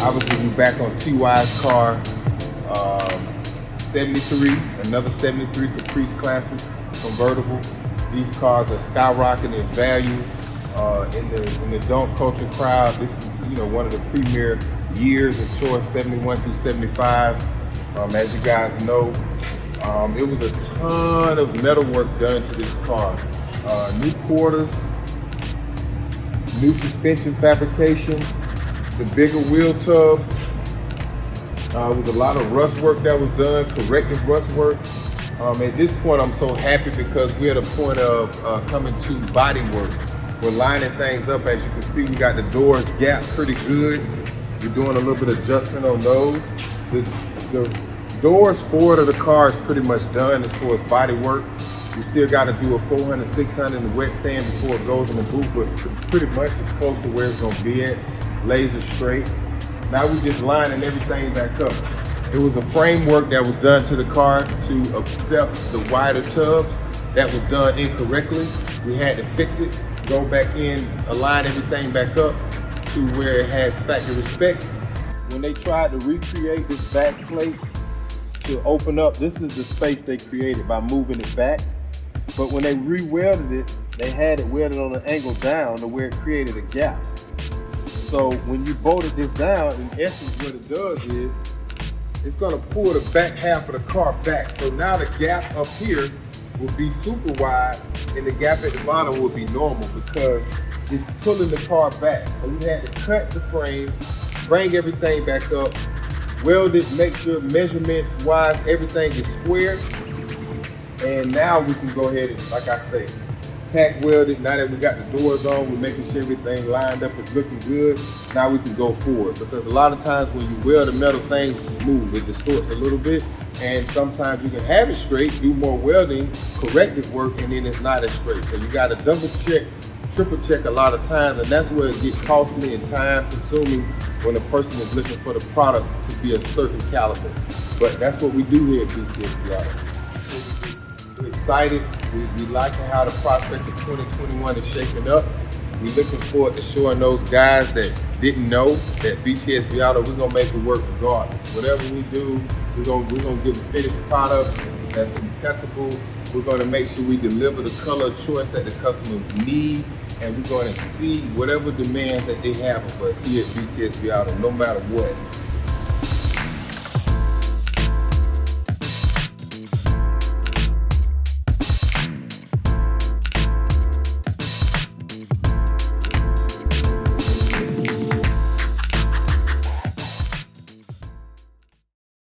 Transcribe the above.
Obviously, we're back on TY's car, 73, another 73 Caprice Classic convertible. These cars are skyrocketing in value in the adult culture crowd. This is, one of the premier years of choice, 71 through 75. As you guys know, it was a ton of metal work done to this car. New quarters, new suspension fabrication, the bigger wheel tubs. There was a lot of rust work that was done, corrective rust work. At this point, I'm so happy because we're at a point of coming to body work. We're lining things up. As you can see, we got the doors gapped pretty good. We're doing a little bit of adjustment on those. The doors forward of the car is pretty much done as far as body work. We still got to do a 400, 600 in the wet sand before it goes in the boot, but pretty much it's close to where it's going to be at. Laser straight. Now we're just lining everything back up. It was a framework that was done to the car to accept the wider tubs. That was done incorrectly. We had to fix it, go back in, align everything back up to where it has factory specs. When they tried to recreate this back plate to open up, this is the space they created by moving it back. But when they re-welded it, they had it welded on an angle down to where it created a gap. So when you bolted this down, in essence what it does is, it's gonna pull the back half of the car back. So now the gap up here will be super wide and the gap at the bottom will be normal because it's pulling the car back. So we had to cut the frame, bring everything back up, weld it, make sure measurements wise, everything is square. And now we can go ahead and, like I say, tack weld it. Now that we got the doors on, we're making sure everything lined up, it's looking good. Now we can go forward because a lot of times when you weld the metal, things move, it distorts a little bit. And sometimes you can have it straight, do more welding, corrective work, and then it's not as straight. So you got to double check, triple check a lot of times, and that's where it gets costly and time consuming when a person is looking for the product to be a certain caliber. But that's what we do here at VTSV Auto. We're excited. We liking how the prospect of 2021 is shaping up. We're looking forward to showing those guys that didn't know that VTSV Auto, we're gonna make it work regardless. Whatever we do, we're gonna give a finished product that's impeccable. We're gonna make sure we deliver the color of choice that the customers need, and we're gonna exceed whatever demands that they have of us here at VTSV Auto, no matter what.